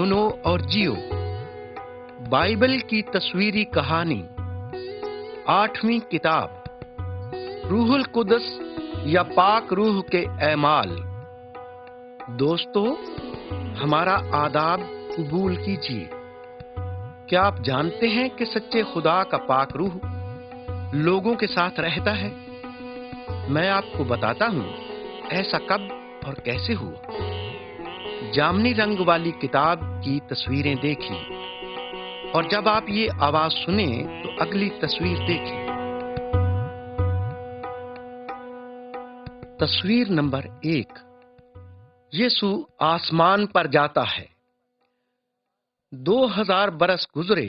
سنو اور جیو۔ بائبل کی تصویری کہانی، 8ویں کتاب، روح القدس یا پاک روح کے اعمال۔ دوستو، ہمارا آداب قبول کیجیے۔ کیا آپ جانتے ہیں کہ سچے خدا کا پاک روح لوگوں کے ساتھ رہتا ہے؟ میں آپ کو بتاتا ہوں ایسا کب اور کیسے ہوا۔ جامنی رنگ والی کتاب کی تصویریں دیکھیں، اور جب آپ یہ آواز سنیں تو اگلی تصویر دیکھیں۔ تصویر نمبر 1، یسوع آسمان پر جاتا ہے۔ 2000 برس گزرے،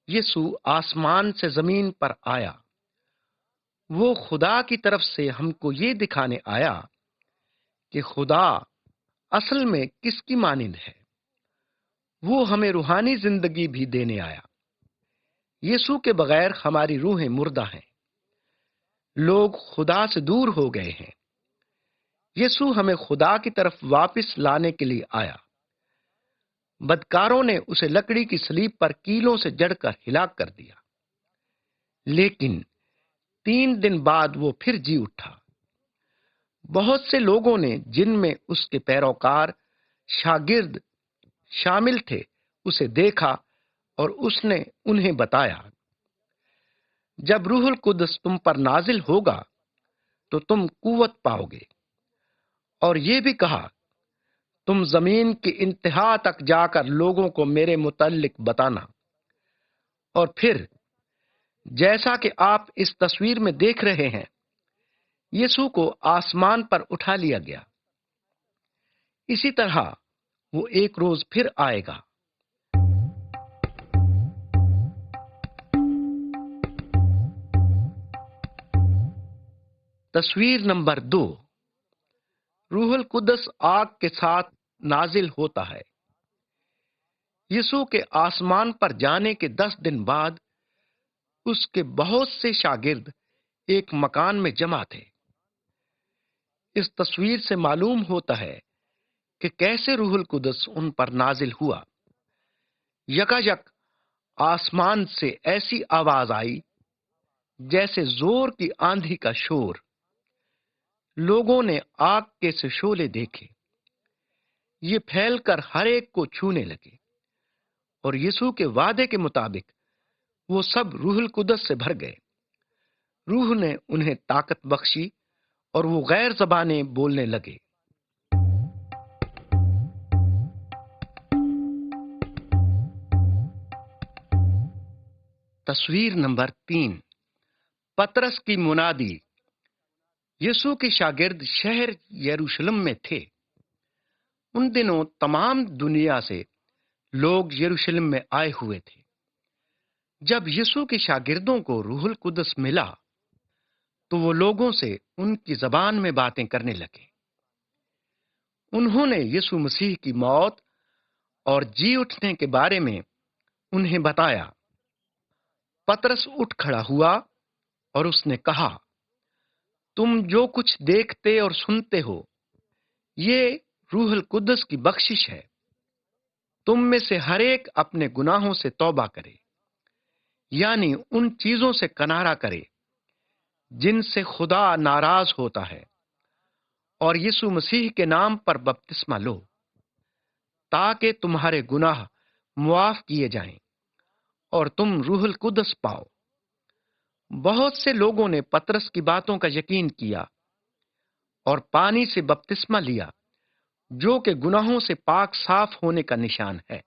یسوع آسمان سے زمین پر آیا۔ وہ خدا کی طرف سے ہم کو یہ دکھانے آیا کہ خدا اصل میں کس کی مانند ہے۔ وہ ہمیں روحانی زندگی بھی دینے آیا۔ یسوع کے بغیر ہماری روحیں مردہ ہیں۔ لوگ خدا سے دور ہو گئے ہیں۔ یسوع ہمیں خدا کی طرف واپس لانے کے لیے آیا۔ بدکاروں نے اسے لکڑی کی صلیب پر کیلوں سے جڑ کر ہلاک کر دیا، لیکن 3 دن بعد وہ پھر جی اٹھا۔ بہت سے لوگوں نے، جن میں اس کے پیروکار شاگرد شامل تھے، اسے دیکھا اور اس نے انہیں بتایا، جب روح القدس تم پر نازل ہوگا تو تم قوت پاؤ گے۔ اور یہ بھی کہا، تم زمین کی انتہا تک جا کر لوگوں کو میرے متعلق بتانا۔ اور پھر جیسا کہ آپ اس تصویر میں دیکھ رہے ہیں، یسوع کو آسمان پر اٹھا لیا گیا۔ اسی طرح وہ ایک روز پھر آئے گا۔ تصویر نمبر 2، روح القدس آگ کے ساتھ نازل ہوتا ہے۔ یسوع کے آسمان پر جانے کے 10 دن بعد اس کے بہت سے شاگرد ایک مکان میں جمع تھے۔ اس تصویر سے معلوم ہوتا ہے کہ کیسے روح القدس ان پر نازل ہوا۔ یکایک آسمان سے ایسی آواز آئی جیسے زور کی آندھی کا شور۔ لوگوں نے آگ کے سے شعلے دیکھے، یہ پھیل کر ہر ایک کو چھونے لگے، اور یسوع کے وعدے کے مطابق وہ سب روح القدس سے بھر گئے۔ روح نے انہیں طاقت بخشی اور وہ غیر زبانیں بولنے لگے۔ تصویر نمبر 3، پطرس کی منادی۔ یسوع کے شاگرد شہر یروشلم میں تھے۔ ان دنوں تمام دنیا سے لوگ یروشلم میں آئے ہوئے تھے۔ جب یسوع کے شاگردوں کو روح القدس ملا تو وہ لوگوں سے ان کی زبان میں باتیں کرنے لگے۔ انہوں نے یسوع مسیح کی موت اور جی اٹھنے کے بارے میں انہیں بتایا۔ پطرس اٹھ کھڑا ہوا اور اس نے کہا، تم جو کچھ دیکھتے اور سنتے ہو، یہ روح القدس کی بخشش ہے۔ تم میں سے ہر ایک اپنے گناہوں سے توبہ کرے، یعنی ان چیزوں سے کنارہ کرے جن سے خدا ناراض ہوتا ہے، اور یسوع مسیح کے نام پر بپتسمہ لو، تاکہ تمہارے گناہ معاف کیے جائیں اور تم روح القدس پاؤ۔ بہت سے لوگوں نے پطرس کی باتوں کا یقین کیا اور پانی سے بپتسمہ لیا، جو کہ گناہوں سے پاک صاف ہونے کا نشان ہے۔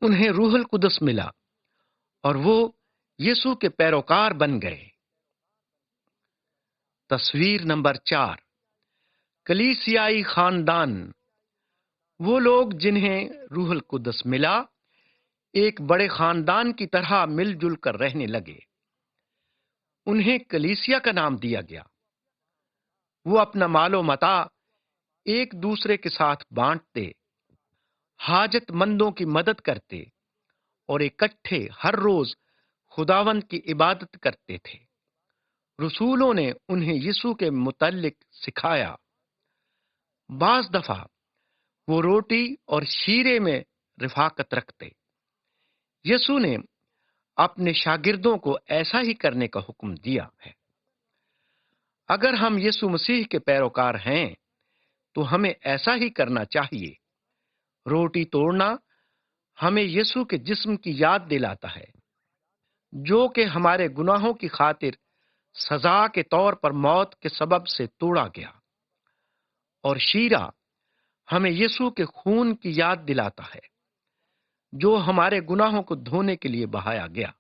انہیں روح القدس ملا اور وہ یسوع کے پیروکار بن گئے۔ تصویر نمبر 4، کلیسیائی خاندان۔ وہ لوگ جنہیں روح القدس ملا ایک بڑے خاندان کی طرح مل جل کر رہنے لگے۔ انہیں کلیسیا کا نام دیا گیا۔ وہ اپنا مال و متاع ایک دوسرے کے ساتھ بانٹتے، حاجت مندوں کی مدد کرتے اور اکٹھے ہر روز خداوند کی عبادت کرتے تھے۔ رسولوں نے انہیں یسوع کے متعلق سکھایا۔ بعض دفعہ وہ روٹی اور شیرے میں رفاقت رکھتے۔ یسوع نے اپنے شاگردوں کو ایسا ہی کرنے کا حکم دیا ہے۔ اگر ہم یسوع مسیح کے پیروکار ہیں تو ہمیں ایسا ہی کرنا چاہیے۔ روٹی توڑنا ہمیں یسوع کے جسم کی یاد دلاتا ہے، جو کہ ہمارے گناہوں کی خاطر سزا کے طور پر موت کے سبب سے توڑا گیا، اور شیرہ ہمیں یسوع کے خون کی یاد دلاتا ہے، جو ہمارے گناہوں کو دھونے کے لیے بہایا گیا۔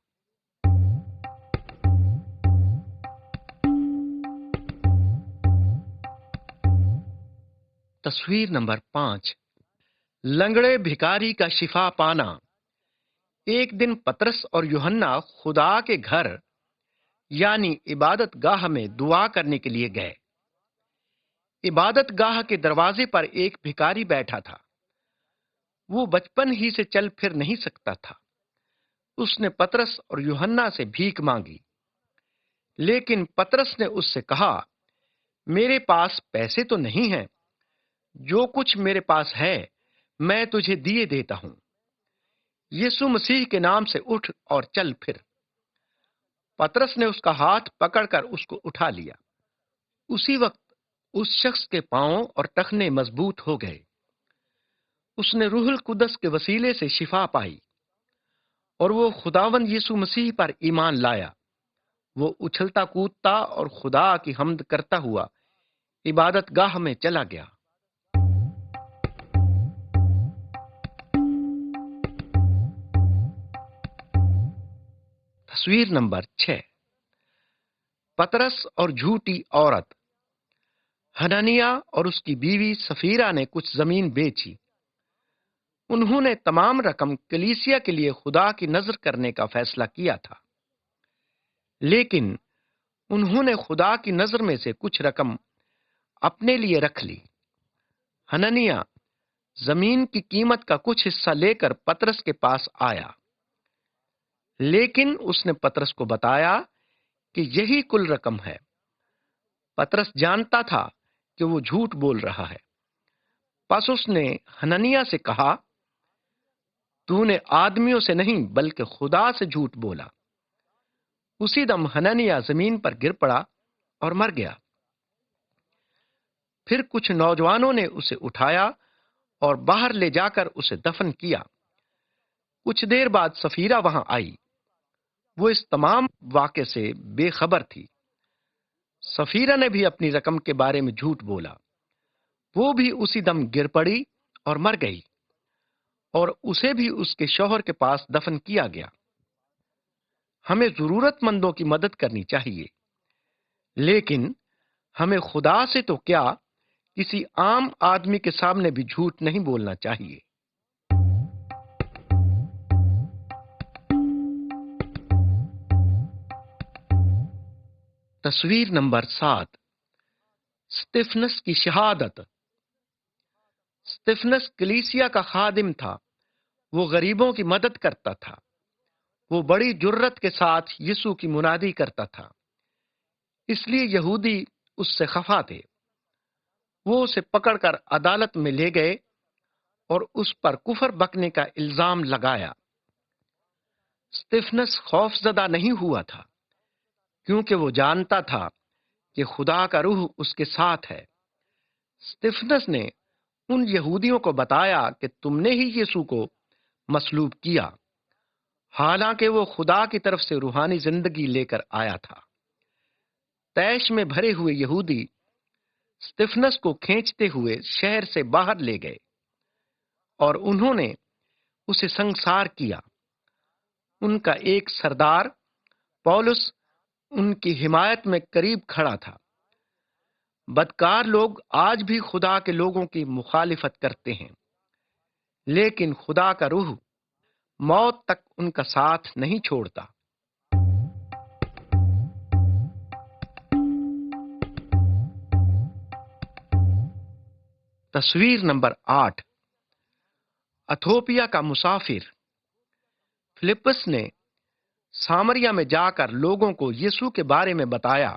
تصویر نمبر 5، لنگڑے بھکاری کا شفا پانا۔ ایک دن پطرس اور یوحنا خدا کے گھر یعنی عبادت گاہ میں دعا کرنے کے لیے گئے۔ عبادت گاہ کے دروازے پر ایک بھکاری بیٹھا تھا۔ وہ بچپن ہی سے چل پھر نہیں سکتا تھا۔ اس نے پطرس اور یوحنا سے بھیک مانگی، لیکن پطرس نے اس سے کہا، میرے پاس پیسے تو نہیں ہیں، جو کچھ میرے پاس ہے میں تجھے دیے دیتا ہوں۔ یسوع مسیح کے نام سے اٹھ اور چل پھر۔ پطرس نے اس کا ہاتھ پکڑ کر اس کو اٹھا لیا۔ اسی وقت اس شخص کے پاؤں اور ٹخنے مضبوط ہو گئے۔ اس نے روح القدس کے وسیلے سے شفا پائی، اور وہ خداوند یسوع مسیح پر ایمان لایا۔ وہ اچھلتا کودتا اور خدا کی حمد کرتا ہوا عبادت گاہ میں چلا گیا۔ تصویر نمبر 6، پطرس اور جھوٹی عورت۔ حنانیہ اور اس کی بیوی سفیرہ نے کچھ زمین بیچی۔ انہوں نے تمام رقم کلیسیا کے لیے خدا کی نذر کرنے کا فیصلہ کیا تھا، لیکن انہوں نے خدا کی نذر میں سے کچھ رقم اپنے لیے رکھ لی۔ حنانیہ زمین کی قیمت کا کچھ حصہ لے کر پطرس کے پاس آیا، لیکن اس نے پطرس کو بتایا کہ یہی کل رقم ہے۔ پطرس جانتا تھا کہ وہ جھوٹ بول رہا ہے، پس اس نے حنانیہ سے کہا، تو نے آدمیوں سے نہیں بلکہ خدا سے جھوٹ بولا۔ اسی دم حنانیہ زمین پر گر پڑا اور مر گیا۔ پھر کچھ نوجوانوں نے اسے اٹھایا اور باہر لے جا کر اسے دفن کیا۔ کچھ دیر بعد سفیرہ وہاں آئی۔ وہ اس تمام واقعے سے بے خبر تھی۔ سفیرہ نے بھی اپنی رقم کے بارے میں جھوٹ بولا۔ وہ بھی اسی دم گر پڑی اور مر گئی، اور اسے بھی اس کے شوہر کے پاس دفن کیا گیا۔ ہمیں ضرورت مندوں کی مدد کرنی چاہیے، لیکن ہمیں خدا سے تو کیا، کسی عام آدمی کے سامنے بھی جھوٹ نہیں بولنا چاہیے۔ تصویر نمبر 7، استفنس کی شہادت۔ استفنس کلیسیا کا خادم تھا۔ وہ غریبوں کی مدد کرتا تھا۔ وہ بڑی جرت کے ساتھ یسوع کی منادی کرتا تھا، اس لیے یہودی اس سے خفا تھے۔ وہ اسے پکڑ کر عدالت میں لے گئے اور اس پر کفر بکنے کا الزام لگایا۔ استفنس خوف زدہ نہیں ہوا تھا، کیونکہ وہ جانتا تھا کہ خدا کا روح اس کے ساتھ ہے۔ استفنس نے ان یہودیوں کو بتایا کہ تم نے ہی یسوع کو مصلوب کیا، حالانکہ وہ خدا کی طرف سے روحانی زندگی لے کر آیا تھا۔ طیش میں بھرے ہوئے یہودی استفنس کو کھینچتے ہوئے شہر سے باہر لے گئے، اور انہوں نے اسے سنگسار کیا۔ ان کا ایک سردار پولس ان کی حمایت میں قریب کھڑا تھا۔ بدکار لوگ آج بھی خدا کے لوگوں کی مخالفت کرتے ہیں، لیکن خدا کا روح موت تک ان کا ساتھ نہیں چھوڑتا۔ تصویر نمبر 8، ایتھوپیا کا مسافر۔ فلپس نے سامریا میں جا کر لوگوں کو یسوع کے بارے میں بتایا۔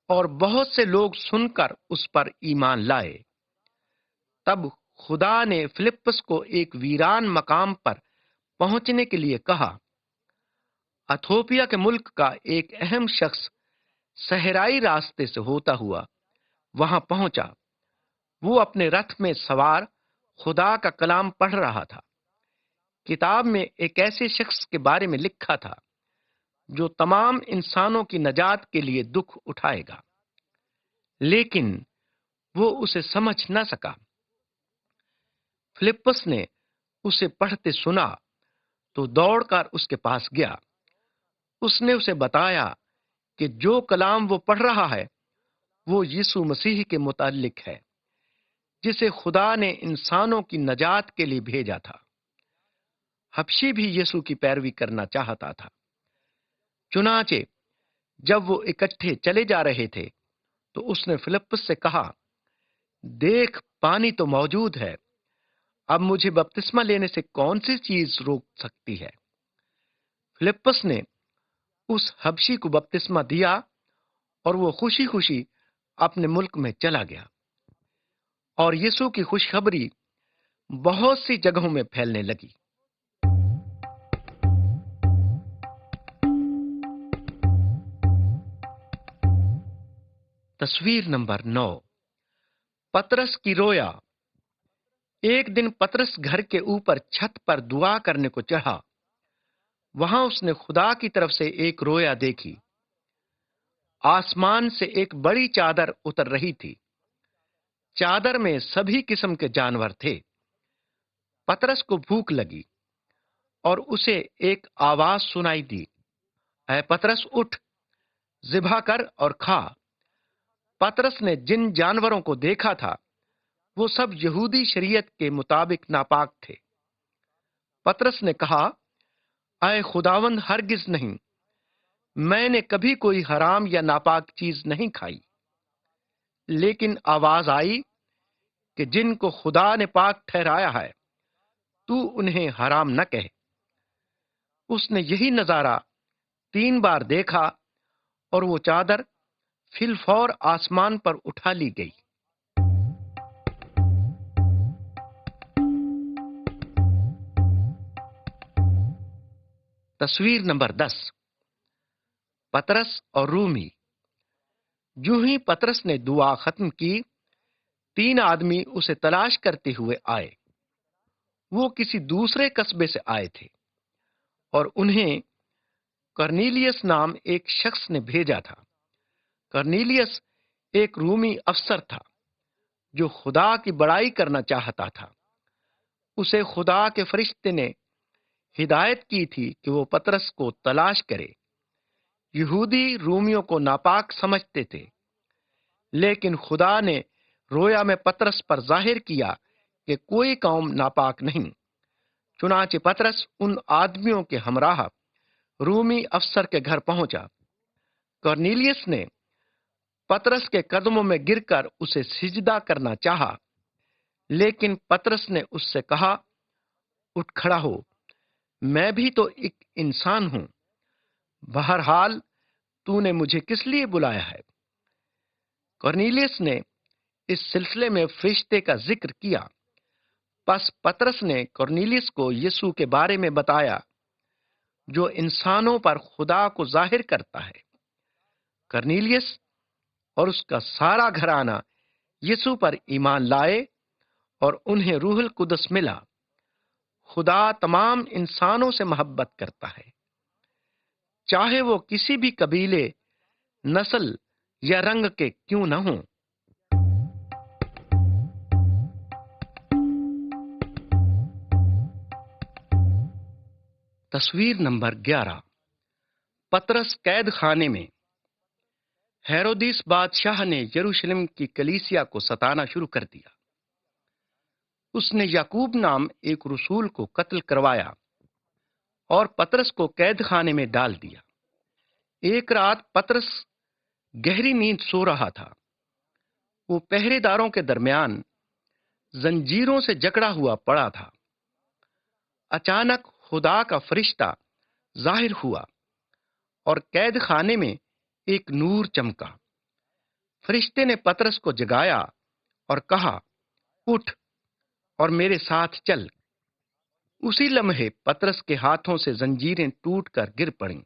اور بہت سے لوگ سن کر اس پر ایمان لائے۔ تب خدا نے فلپس کو ایک ویران مقام پر پہنچنے کے لیے کہا۔ اتھوپیا کے ملک کا ایک اہم شخص صحرائی راستے سے ہوتا ہوا وہاں پہنچا۔ وہ اپنے رتھ میں سوار خدا کا کلام پڑھ رہا تھا۔ کتاب میں ایک ایسے شخص کے بارے میں لکھا تھا جو تمام انسانوں کی نجات کے لیے دکھ اٹھائے گا، لیکن وہ اسے سمجھ نہ سکا۔ فلپس نے اسے پڑھتے سنا تو دوڑ کر اس کے پاس گیا۔ اس نے اسے بتایا کہ جو کلام وہ پڑھ رہا ہے وہ یسوع مسیح کے متعلق ہے، جسے خدا نے انسانوں کی نجات کے لیے بھیجا تھا۔ حبشی بھی یسوع کی پیروی کرنا چاہتا تھا۔ چنانچہ جب وہ اکٹھے چلے جا رہے تھے تو اس نے فلپس سے کہا، دیکھ، پانی تو موجود ہے، اب مجھے بپتسمہ لینے سے کون سی چیز روک سکتی ہے؟ فلپس نے اس حبشی کو بپتسمہ دیا اور وہ خوشی خوشی اپنے ملک میں چلا گیا، اور یسوع کی خوشخبری بہت سی جگہوں میں پھیلنے لگی۔ تصویر نمبر 9، پطرس کی رویا۔ ایک دن پطرس گھر کے اوپر چھت پر دعا کرنے کو چڑھا۔ وہاں اس نے خدا کی طرف سے ایک رویا دیکھی۔ آسمان سے ایک بڑی چادر اتر رہی تھی۔ چادر میں سبھی قسم کے جانور تھے۔ پطرس کو بھوک لگی اور اسے ایک آواز سنائی دی، اے پطرس، اٹھ، ذبح کر اور کھا۔ پطرس نے جن جانوروں کو دیکھا تھا وہ سب یہودی شریعت کے مطابق ناپاک تھے۔ پطرس نے کہا، اے خداوند، ہرگز نہیں، میں نے کبھی کوئی حرام یا ناپاک چیز نہیں کھائی۔ لیکن آواز آئی کہ جن کو خدا نے پاک ٹھہرایا ہے تو انہیں حرام نہ کہے۔ اس نے یہی نظارہ 3 بار دیکھا اور وہ چادر فی الفور آسمان پر اٹھا لی گئی۔ تصویر نمبر 10، پطرس اور رومی۔ جو ہی پطرس نے دعا ختم کی، 3 آدمی اسے تلاش کرتے ہوئے آئے۔ وہ کسی دوسرے قصبے سے آئے تھے اور انہیں کرنیلیس نام ایک شخص نے بھیجا تھا۔ کرنیلیس ایک رومی افسر تھا جو خدا کی بڑائی کرنا چاہتا تھا۔ اسے خدا کے فرشتے نے ہدایت کی تھی کہ وہ پطرس کو تلاش کرے۔ یہودی رومیوں کو ناپاک سمجھتے تھے، لیکن خدا نے رویا میں پطرس پر ظاہر کیا کہ کوئی قوم ناپاک نہیں۔ چنانچہ پطرس ان آدمیوں کے ہمراہ رومی افسر کے گھر پہنچا۔ کرنیلیس نے پطرس کے قدموں میں گر کر اسے سجدہ کرنا چاہا، لیکن پطرس نے اس سے کہا، اٹھ کھڑا ہو، میں بھی تو ایک انسان ہوں۔ بہرحال تو نے مجھے کس لیے بلایا ہے؟ کرنیلیس نے اس سلسلے میں فرشتے کا ذکر کیا۔ پس پطرس نے کرنیلیس کو یسوع کے بارے میں بتایا جو انسانوں پر خدا کو ظاہر کرتا ہے۔ کرنیلیس اور اس کا سارا گھرانہ یسوع پر ایمان لائے اور انہیں روح القدس ملا۔ خدا تمام انسانوں سے محبت کرتا ہے، چاہے وہ کسی بھی قبیلے، نسل یا رنگ کے کیوں نہ ہوں۔ تصویر نمبر 11، پطرس قید خانے میں۔ ہیرودیس بادشاہ نے یروشلم کی کلیسیا کو ستانا شروع کر دیا۔ اس نے یعقوب نام ایک رسول کو قتل کروایا اور پطرس کو قید خانے میں ڈال دیا۔ ایک رات پطرس گہری نیند سو رہا تھا۔ وہ پہرے داروں کے درمیان زنجیروں سے جکڑا ہوا پڑا تھا۔ اچانک خدا کا فرشتہ ظاہر ہوا اور قید خانے میں ایک نور چمکا۔ فرشتے نے پترس کو جگایا اور کہا، اٹھ اور میرے ساتھ چل۔ اسی لمحے پترس کے ہاتھوں سے زنجیریں ٹوٹ کر گر پڑیں۔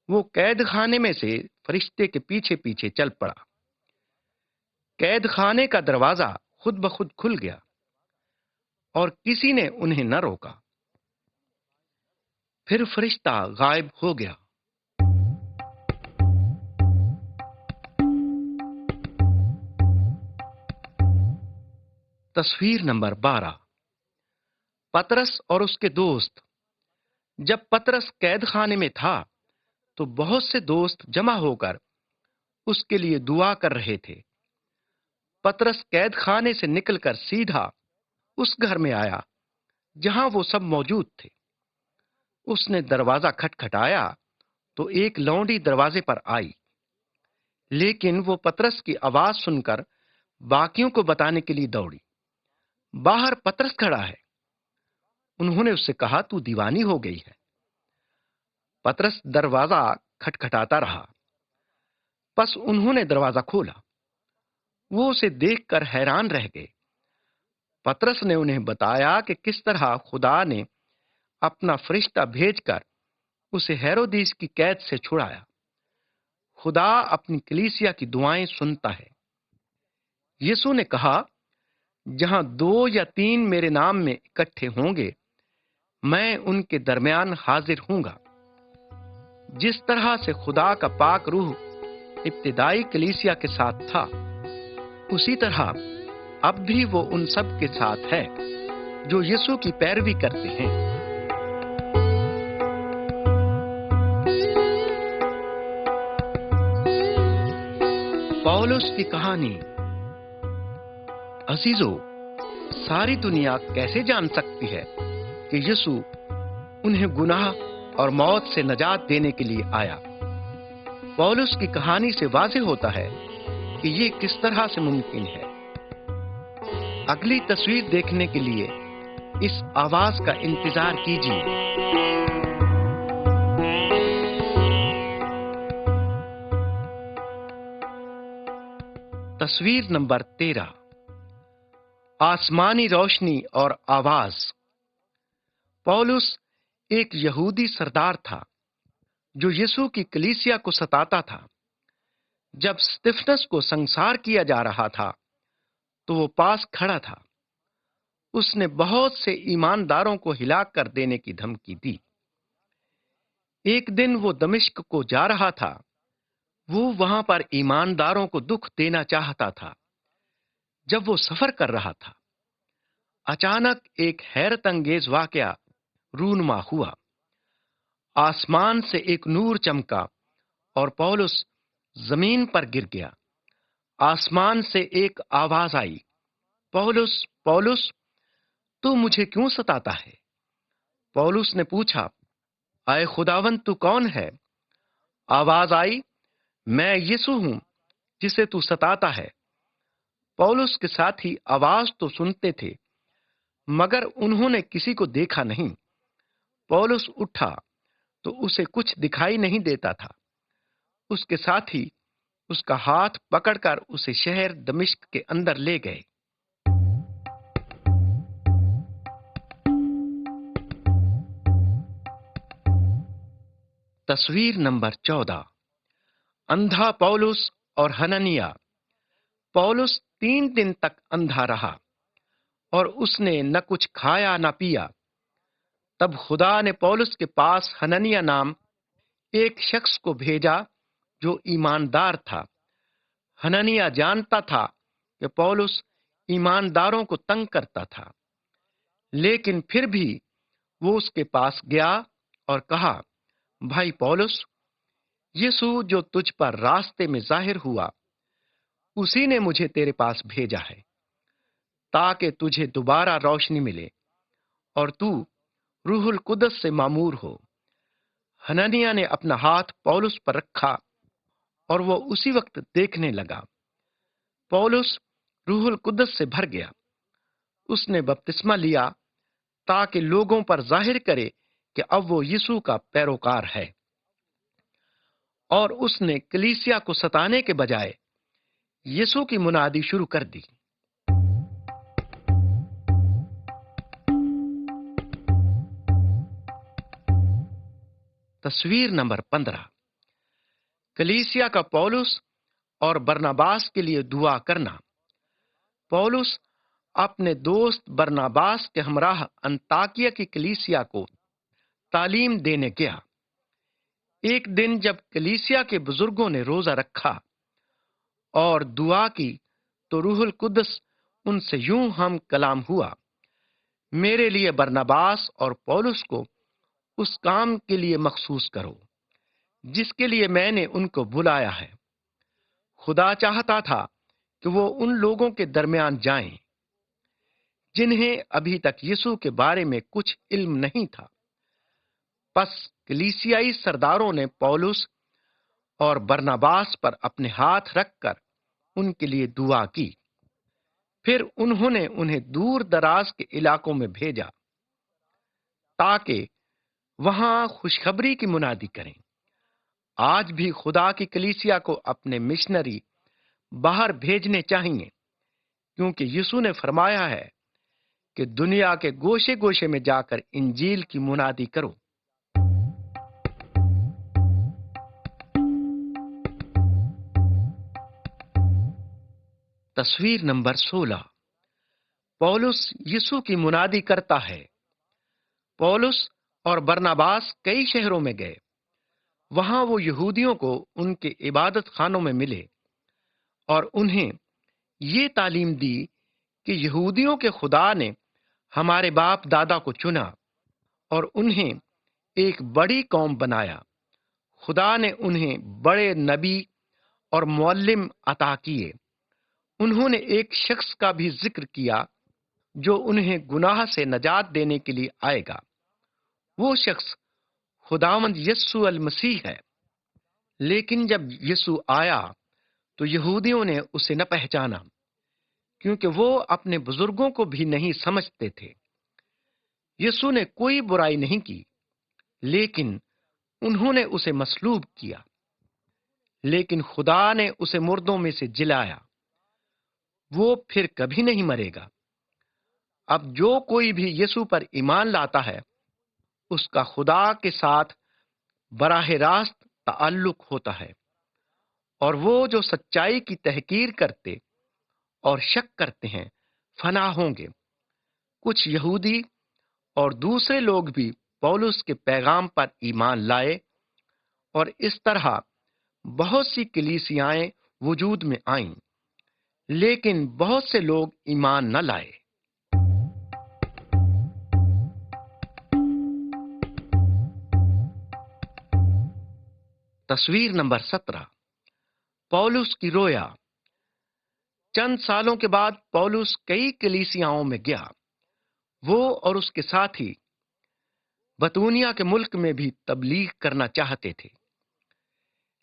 وہ قید خانے میں سے فرشتے کے پیچھے پیچھے چل پڑا۔ قید خانے کا دروازہ خود بخود کھل گیا اور کسی نے انہیں نہ روکا۔ پھر فرشتہ غائب ہو گیا۔ تصویر نمبر 12۔ پترس اور اس کے دوست۔ جب پترس قید خانے میں تھا تو بہت سے دوست جمع ہو کر اس کے لیے دعا کر رہے تھے۔ پترس قید خانے سے نکل کر سیدھا اس گھر میں آیا جہاں وہ سب موجود تھے۔ اس نے دروازہ کھٹکھٹایا تو ایک لونڈی دروازے پر آئی، لیکن وہ پترس کی آواز سن کر باقیوں کو بتانے کے لیے دوڑی۔ باہر پترس کھڑا ہے۔ انہوں نے اس سے کہا، تو دیوانی ہو گئی ہے۔ پترس دروازہ کھٹکھٹاتا رہا۔ پس انہوں نے دروازہ کھولا۔ وہ اسے دیکھ کر حیران رہ گئے۔ پترس نے انہیں بتایا کہ کس طرح خدا نے اپنا فرشتہ بھیج کر اسے ہیرودیس کی قید سے چھڑایا۔ خدا اپنی کلیسیا کی دعائیں سنتا ہے۔ یسوع نے کہا، جہاں 2 یا 3 میرے نام میں اکٹھے ہوں گے، میں ان کے درمیان حاضر ہوں گا۔ جس طرح سے خدا کا پاک روح ابتدائی کلیسیا کے ساتھ تھا، اسی طرح اب بھی وہ ان سب کے ساتھ ہے جو یسوع کی پیروی کرتے ہیں۔ پولس کی کہانی۔ عزیزو، ساری دنیا کیسے جان سکتی ہے کہ یسوع انہیں گناہ اور موت سے نجات دینے کے لیے آیا؟ پولس کی کہانی سے واضح ہوتا ہے کہ یہ کس طرح سے ممکن ہے۔ اگلی تصویر دیکھنے کے لیے اس آواز کا انتظار کیجیے۔ تصویر نمبر 13۔ آسمانی روشنی اور آواز۔ پولس ایک یہودی سردار تھا جو یسوع کی کلیسیا کو ستاتا تھا۔ جب استفنس کو سنسار کیا جا رہا تھا تو وہ پاس کھڑا تھا۔ اس نے بہت سے ایمانداروں کو ہلاک کر دینے کی دھمکی دی۔ ایک دن وہ دمشق کو جا رہا تھا۔ وہ وہاں پر ایمانداروں کو دکھ دینا چاہتا تھا۔ جب وہ سفر کر رہا تھا، اچانک ایک حیرت انگیز واقعہ رونما ہوا۔ آسمان سے ایک نور چمکا اور پولس زمین پر گر گیا۔ آسمان سے ایک آواز آئی، پولس پولس، تو مجھے کیوں ستاتا ہے؟ پولس نے پوچھا، اے خداوند، تو کون ہے؟ آواز آئی، میں یسوع ہوں جسے تو ستاتا ہے۔ پولس کے ساتھی آواز تو سنتے تھے مگر انہوں نے کسی کو دیکھا نہیں۔ پولس اٹھا تو اسے کچھ دکھائی نہیں دیتا تھا۔ اس کے ساتھی اس کا ہاتھ پکڑ کر اسے شہر دمشق کے اندر لے گئے۔ تصویر نمبر 14۔ اندھا پولس اور حنانیہ۔ پولس 3 دن تک اندھا رہا اور اس نے نہ کچھ کھایا نہ پیا۔ تب خدا نے پولس کے پاس حنانیہ نام ایک شخص کو بھیجا جو ایماندار تھا۔ حنانیہ جانتا تھا کہ پولس ایمانداروں کو تنگ کرتا تھا، لیکن پھر بھی وہ اس کے پاس گیا اور کہا، بھائی پولس، یسوع جو تجھ پر راستے میں ظاہر ہوا، اسی نے مجھے تیرے پاس بھیجا ہے تاکہ تجھے دوبارہ روشنی ملے اور تو روح القدس سے معمور ہو۔ حنانیہ نے اپنا ہاتھ پولس پر رکھا اور وہ اسی وقت دیکھنے لگا۔ پولس روح القدس سے بھر گیا۔ اس نے بپتسمہ لیا تاکہ لوگوں پر ظاہر کرے کہ اب وہ یسوع کا پیروکار ہے، اور اس نے کلیسیا کو ستانے کے بجائے یسوع کی منادی شروع کر دی۔ تصویر نمبر 15، کلیسیا کا پولس اور برناباس کے لیے دعا کرنا۔ پولس اپنے دوست برناباس کے ہمراہ انطاکیہ کی کلیسیا کو تعلیم دینے گیا۔ ایک دن جب کلیسیا کے بزرگوں نے روزہ رکھا اور دعا کی تو روح القدس ان سے یوں ہم کلام ہوا، میرے لیے برناباس اور پولس کو اس کام کے لیے مخصوص کرو جس کے لیے میں نے ان کو بلایا ہے۔ خدا چاہتا تھا کہ وہ ان لوگوں کے درمیان جائیں جنہیں ابھی تک یسوع کے بارے میں کچھ علم نہیں تھا۔ پس کلیسیائی سرداروں نے پولس اور برناباس پر اپنے ہاتھ رکھ کر ان کے لیے دعا کی۔ پھر انہوں نے انہیں دور دراز کے علاقوں میں بھیجا تاکہ وہاں خوشخبری کی منادی کریں۔ آج بھی خدا کی کلیسیا کو اپنے مشنری باہر بھیجنے چاہیے، کیونکہ یسوع نے فرمایا ہے کہ دنیا کے گوشے گوشے میں جا کر انجیل کی منادی کرو۔ تصویر نمبر 16، پولس یسوع کی منادی کرتا ہے۔ پولس اور برناباس کئی شہروں میں گئے۔ وہاں وہ یہودیوں کو ان کے عبادت خانوں میں ملے اور انہیں یہ تعلیم دی کہ یہودیوں کے خدا نے ہمارے باپ دادا کو چنا اور انہیں ایک بڑی قوم بنایا۔ خدا نے انہیں بڑے نبی اور معلم عطا کیے۔ انہوں نے ایک شخص کا بھی ذکر کیا جو انہیں گناہ سے نجات دینے کے لیے آئے گا۔ وہ شخص خداوند یسوع المسیح ہے۔ لیکن جب یسوع آیا تو یہودیوں نے اسے نہ پہچانا، کیونکہ وہ اپنے بزرگوں کو بھی نہیں سمجھتے تھے۔ یسوع نے کوئی برائی نہیں کی، لیکن انہوں نے اسے مصلوب کیا۔ لیکن خدا نے اسے مردوں میں سے جلایا، وہ پھر کبھی نہیں مرے گا۔ اب جو کوئی بھی یسوع پر ایمان لاتا ہے اس کا خدا کے ساتھ براہ راست تعلق ہوتا ہے، اور وہ جو سچائی کی تحقیر کرتے اور شک کرتے ہیں فنا ہوں گے۔ کچھ یہودی اور دوسرے لوگ بھی پولس کے پیغام پر ایمان لائے اور اس طرح بہت سی کلیسیائیں وجود میں آئیں، لیکن بہت سے لوگ ایمان نہ لائے۔ تصویر نمبر 17، پولس کی رویا۔ چند سالوں کے بعد پولس کئی کلیسیاؤں میں گیا۔ وہ اور اس کے ساتھی بتونیا کے ملک میں بھی تبلیغ کرنا چاہتے تھے،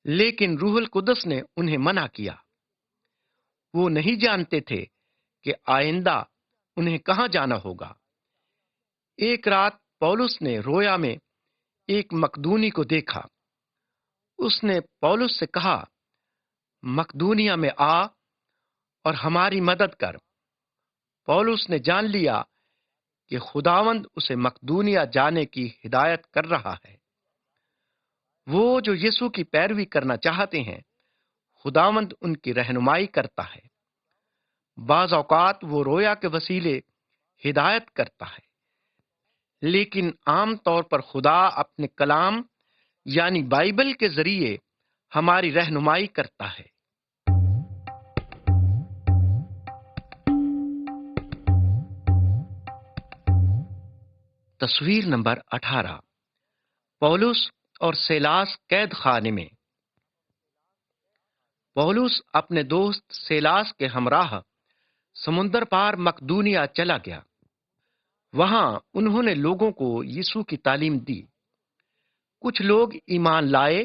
لیکن روح القدس نے انہیں منع کیا۔ وہ نہیں جانتے تھے کہ آئندہ انہیں کہاں جانا ہوگا۔ ایک رات پولس نے رویا میں ایک مقدونی کو دیکھا۔ اس نے پولس سے کہا، مقدونیہ میں آ اور ہماری مدد کر۔ پولس نے جان لیا کہ خداوند اسے مقدونیہ جانے کی ہدایت کر رہا ہے۔ وہ جو یسوع کی پیروی کرنا چاہتے ہیں خداوند ان کی رہنمائی کرتا ہے۔ بعض اوقات وہ رویا کے وسیلے ہدایت کرتا ہے، لیکن عام طور پر خدا اپنے کلام یعنی بائبل کے ذریعے ہماری رہنمائی کرتا ہے۔ تصویر نمبر 18، پولس اور سیلاس قید خانے میں۔ پولس اپنے دوست سیلاس کے ہمراہ سمندر پار مقدونیہ چلا گیا۔ وہاں انہوں نے لوگوں کو یسوع کی تعلیم دی۔ کچھ لوگ ایمان لائے،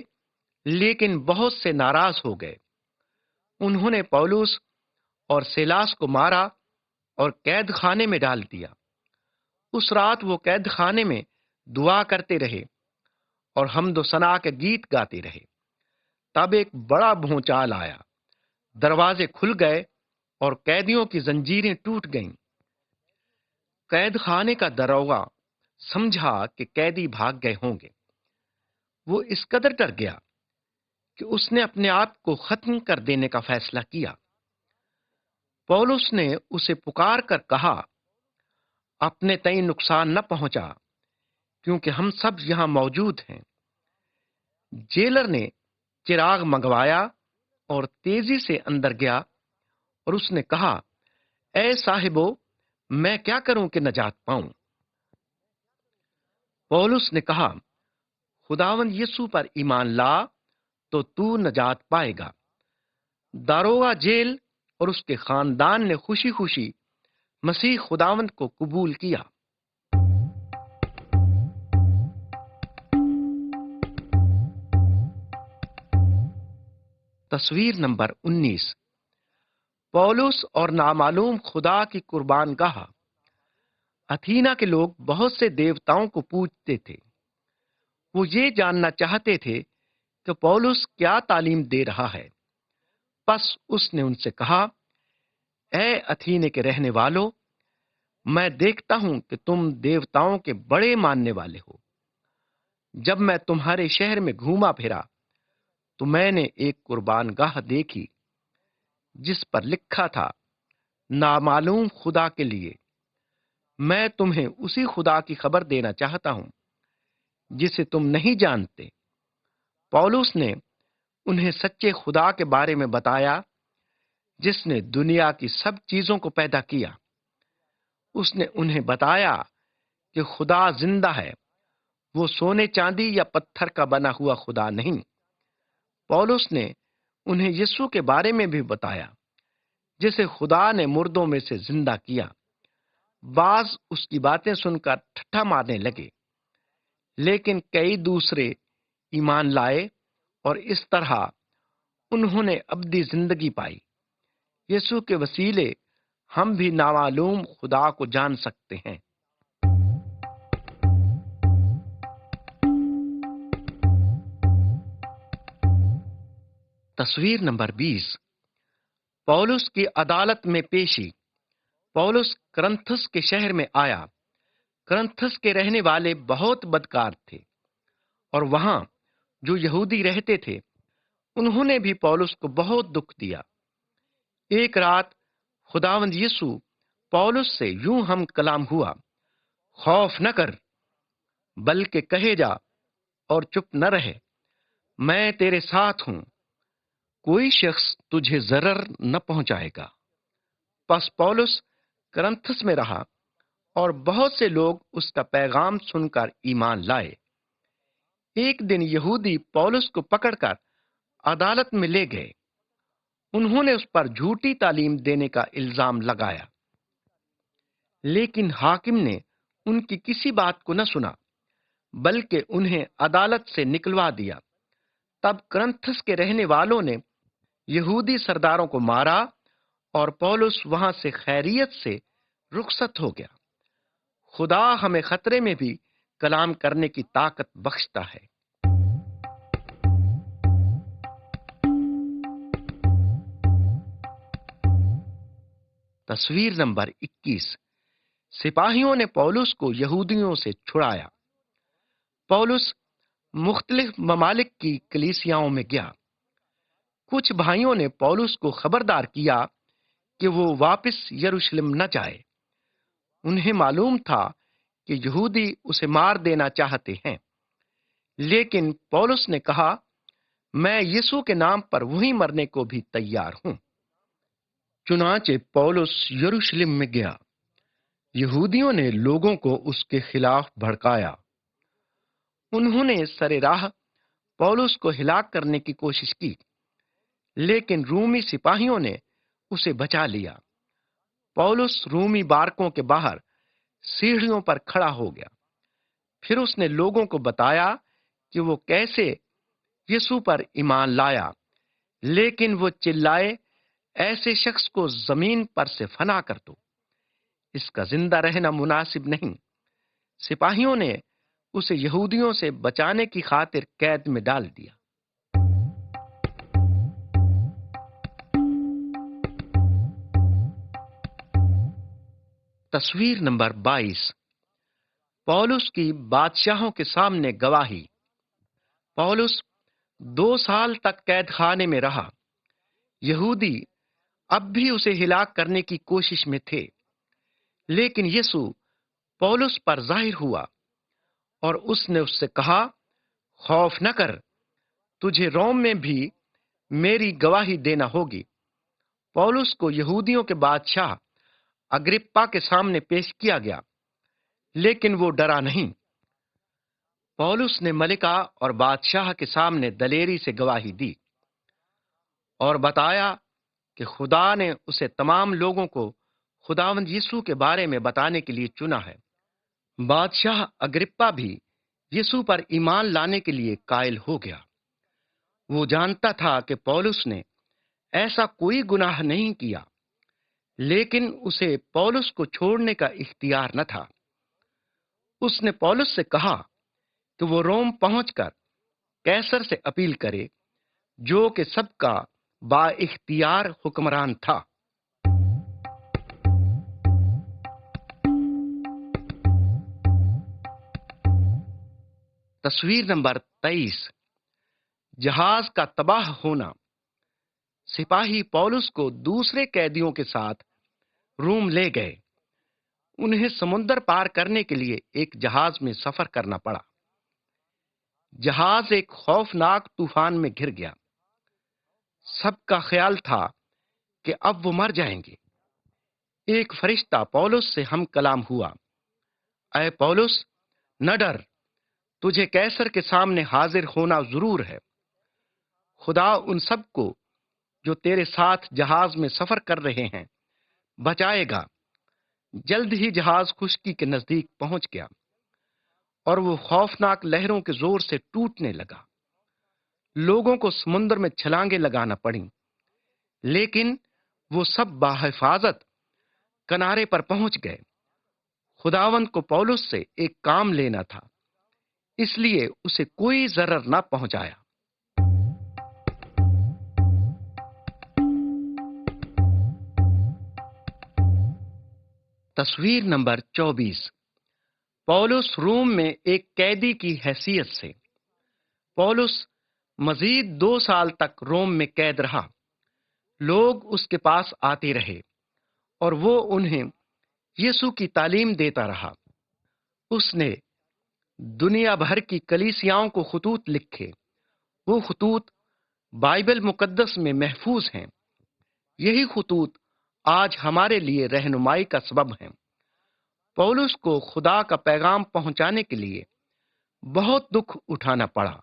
لیکن بہت سے ناراض ہو گئے۔ انہوں نے پولس اور سیلاس کو مارا اور قید خانے میں ڈال دیا۔ اس رات وہ قید خانے میں دعا کرتے رہے اور حمد و ثنا کے گیت گاتے رہے۔ تب ایک بڑا بھونچال آیا، دروازے کھل گئے اور قیدیوں کی زنجیریں ٹوٹ گئیں۔ قید خانے کا داروغہ سمجھا کہ قیدی بھاگ گئے ہوں گے۔ وہ اس قدر ڈر گیا کہ اس نے اپنے آپ کو ختم کر دینے کا فیصلہ کیا۔ پولس نے اسے پکار کر کہا، اپنے تئیں نقصان نہ پہنچا، کیونکہ ہم سب یہاں موجود ہیں۔ جیلر نے چراغ منگوایا اور تیزی سے اندر گیا اور اس نے کہا، اے صاحبو، میں کیا کروں کہ نجات پاؤں؟ پولس نے کہا، خداوند یسوع پر ایمان لا تو تو نجات پائے گا۔ داروغہ جیل اور اس کے خاندان نے خوشی خوشی مسیح خداوند کو قبول کیا۔ تصویر نمبر 19۔ پولس اور نامعلوم خدا کی قربان گاہ۔ اتھینا کے لوگ بہت سے دیوتاؤں کو پوجتے تھے۔ وہ یہ جاننا چاہتے تھے کہ پولس کیا تعلیم دے رہا ہے۔ پس اس نے ان سے کہا، اے اتھینے کے رہنے والو، میں دیکھتا ہوں کہ تم دیوتاؤں کے بڑے ماننے والے ہو۔ جب میں تمہارے شہر میں گھوما پھرا تو میں نے ایک قربان گاہ دیکھی جس پر لکھا تھا، نامعلوم خدا کے لیے۔ میں تمہیں اسی خدا کی خبر دینا چاہتا ہوں جسے تم نہیں جانتے۔ پولس نے انہیں سچے خدا کے بارے میں بتایا جس نے دنیا کی سب چیزوں کو پیدا کیا۔ اس نے انہیں بتایا کہ خدا زندہ ہے، وہ سونے چاندی یا پتھر کا بنا ہوا خدا نہیں۔ پولس نے انہیں یسوع کے بارے میں بھی بتایا جسے خدا نے مردوں میں سے زندہ کیا۔ بعض اس کی باتیں سن کر ٹھٹھا مارنے لگے، لیکن کئی دوسرے ایمان لائے اور اس طرح انہوں نے ابدی زندگی پائی۔ یسوع کے وسیلے ہم بھی نامعلوم خدا کو جان سکتے ہیں۔ تصویر نمبر 20۔ پولس کی عدالت میں پیشی۔ پولس کرنتھس کے شہر میں آیا۔ کرنتھس کے رہنے والے بہت بدکار تھے، اور وہاں جو یہودی رہتے تھے انہوں نے بھی پولس کو بہت دکھ دیا۔ ایک رات خداوند یسوع پولس سے یوں ہم کلام ہوا، خوف نہ کر، بلکہ کہے جا اور چپ نہ رہے، میں تیرے ساتھ ہوں، کوئی شخص تجھے ضرر نہ پہنچائے گا۔ پس پولس کرنتھس میں رہا اور بہت سے لوگ اس کا پیغام سن کر ایمان لائے۔ ایک دن یہودی پولس کو پکڑ کر عدالت میں لے گئے۔ انہوں نے اس پر جھوٹی تعلیم دینے کا الزام لگایا، لیکن حاکم نے ان کی کسی بات کو نہ سنا، بلکہ انہیں عدالت سے نکلوا دیا۔ تب کرنتھس کے رہنے والوں نے یہودی سرداروں کو مارا اور پولس وہاں سے خیریت سے رخصت ہو گیا۔ خدا ہمیں خطرے میں بھی کلام کرنے کی طاقت بخشتا ہے۔ تصویر نمبر 21۔ سپاہیوں نے پولس کو یہودیوں سے چھڑایا۔ پولس مختلف ممالک کی کلیسیاؤں میں گیا۔ کچھ بھائیوں نے پولس کو خبردار کیا کہ وہ واپس یروشلم نہ جائے۔ انہیں معلوم تھا کہ یہودی اسے مار دینا چاہتے ہیں، لیکن پولس نے کہا، میں یسوع کے نام پر وہیں مرنے کو بھی تیار ہوں۔ چنانچہ پولس یروشلم میں گیا۔ یہودیوں نے لوگوں کو اس کے خلاف بھڑکایا۔ انہوں نے سرِ راہ پولس کو ہلاک کرنے کی کوشش کی، لیکن رومی سپاہیوں نے اسے بچا لیا۔ پولس رومی بارکوں کے باہر سیڑھیوں پر کھڑا ہو گیا۔ پھر اس نے لوگوں کو بتایا کہ وہ کیسے یسوع پر ایمان لایا، لیکن وہ چلائے، ایسے شخص کو زمین پر سے فنا کر دو، اس کا زندہ رہنا مناسب نہیں۔ سپاہیوں نے اسے یہودیوں سے بچانے کی خاطر قید میں ڈال دیا۔ تصویر نمبر 22 پولس کی بادشاہوں کے سامنے گواہی۔ پولس 2 سال تک قید خانے میں رہا۔ یہودی اب بھی اسے ہلاک کرنے کی کوشش میں تھے، لیکن یسوع پولس پر ظاہر ہوا اور اس نے اس سے کہا، خوف نہ کر، تجھے روم میں بھی میری گواہی دینا ہوگی۔ پولس کو یہودیوں کے بادشاہ اگرپا کے سامنے پیش کیا گیا، لیکن وہ ڈرا نہیں۔ پولس نے ملکہ اور بادشاہ کے سامنے دلیری سے گواہی دی اور بتایا کہ خدا نے اسے تمام لوگوں کو خداوند یسوع کے بارے میں بتانے کے لیے چنا ہے۔ بادشاہ اگرپا بھی یسوع پر ایمان لانے کے لیے قائل ہو گیا۔ وہ جانتا تھا کہ پولس نے ایسا کوئی گناہ نہیں کیا، لیکن اسے پولس کو چھوڑنے کا اختیار نہ تھا۔ اس نے پولس سے کہا کہ وہ روم پہنچ کر قیصر سے اپیل کرے، جو کہ سب کا با اختیار حکمران تھا۔ تصویر نمبر 23 جہاز کا تباہ ہونا۔ سپاہی پولس کو دوسرے قیدیوں کے ساتھ روم لے گئے۔ انہیں سمندر پار کرنے کے لیے ایک جہاز میں سفر کرنا پڑا۔ جہاز ایک خوفناک طوفان میں گر گیا۔ سب کا خیال تھا کہ اب وہ مر جائیں گے۔ ایک فرشتہ پولس سے ہم کلام ہوا، اے پولس، نہ ڈر، تجھے قیصر کے سامنے حاضر ہونا ضرور ہے۔ خدا ان سب کو جو تیرے ساتھ جہاز میں سفر کر رہے ہیں بچائے گا۔ جلد ہی جہاز خشکی کے نزدیک پہنچ گیا اور وہ خوفناک لہروں کے زور سے ٹوٹنے لگا۔ لوگوں کو سمندر میں چھلانگیں لگانا پڑیں، لیکن وہ سب بحفاظت کنارے پر پہنچ گئے۔ خداوند کو پولس سے ایک کام لینا تھا، اس لیے اسے کوئی ضرر نہ پہنچایا۔ تصویر نمبر 24 پولس روم میں ایک قیدی کی حیثیت سے۔ پولس مزید 2 سال تک روم میں قید رہا۔ لوگ اس کے پاس آتے رہے اور وہ انہیں یسوع کی تعلیم دیتا رہا۔ اس نے دنیا بھر کی کلیسیاؤں کو خطوط لکھے۔ وہ خطوط بائبل مقدس میں محفوظ ہیں۔ یہی خطوط آج ہمارے لیے رہنمائی کا سبب ہیں۔ پولس کو خدا کا پیغام پہنچانے کے لیے بہت دکھ اٹھانا پڑا۔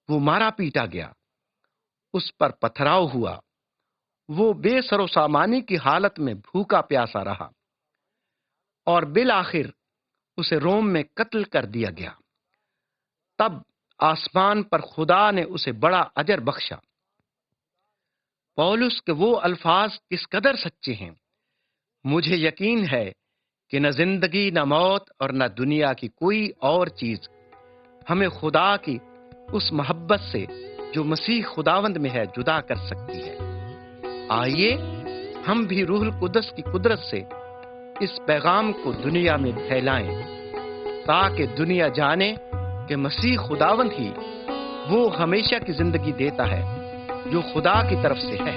وہ مارا پیٹا گیا، اس پر پتھراؤ ہوا، وہ بے سر و سامانی کی حالت میں بھوکا پیاسا رہا اور بالآخر اسے روم میں قتل کر دیا گیا۔ تب آسمان پر خدا نے اسے بڑا اجر بخشا۔ پولس کے وہ الفاظ کس قدر سچے ہیں۔ مجھے یقین ہے کہ نہ زندگی، نہ موت اور نہ دنیا کی کوئی اور چیز ہمیں خدا کی اس محبت سے جو مسیح خداوند میں ہے جدا کر سکتی ہے۔ آئیے ہم بھی روح القدس کی قدرت سے اس پیغام کو دنیا میں پھیلائیں، تاکہ دنیا جانے کہ مسیح خداوند ہی وہ ہمیشہ کی زندگی دیتا ہے جو خدا کی طرف سے ہے۔